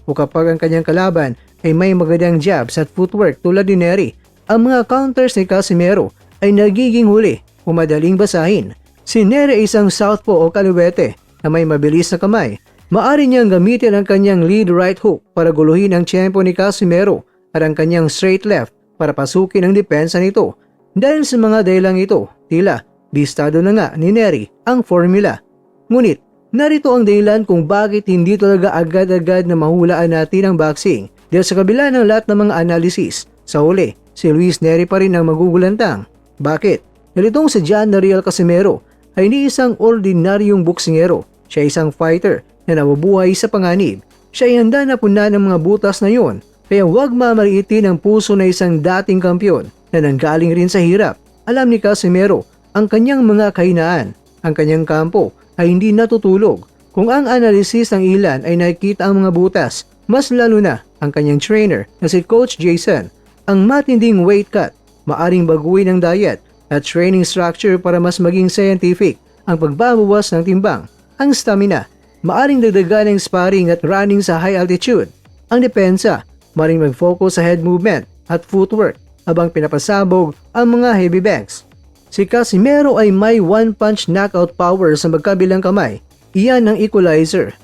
o kapag ang kanyang kalaban ay may magandang jabs at footwork tulad ni Nery, ang mga counters ni Casimero ay nagiging huli o madaling basahin. Si Nery ay isang southpaw o kaliwete na may mabilis na kamay. Maaari niyang gamitin ang kanyang lead right hook para guluhin ang tiyempo ni Casimero at ang kanyang straight left para pasukin ang depensa nito. Dahil sa mga dahilang ito, tila bistado na nga ni Nery ang formula. Ngunit, narito ang dahilan kung bakit hindi talaga agad-agad na mahulaan natin ang boxing. Dahil sa kabila ng lahat ng mga analysis, sa huli, si Luis Nery pa rin ang magugulantang. Bakit? Dahil itong si John Nariel Casimero ay hindi isang ordinaryong boksingero. Siya ay isang fighter na nabubuhay sa panganib. Siya ay handa na punan ng mga butas na yon. Kaya huwag mamaliitin ang puso na isang dating kampyon na nanggaling rin sa hirap. Alam ni Casimero ang kanyang mga kahinaan. Ang kanyang kampo ay hindi natutulog. Kung ang analysis ng ilan ay nakikita ang mga butas, mas lalo na ang kanyang trainer na si Coach Jason. Ang matinding weight cut, maaring baguhin ang diet at training structure para mas maging scientific ang pagbabawas ng timbang. Ang stamina, maaring dagdagan ng sparring at running sa high altitude. Ang depensa, maaring mag-focus sa head movement at footwork habang pinapasabog ang mga heavy banks. Si Casimero ay may one-punch knockout power sa magkabilang kamay. Iyan ang equalizer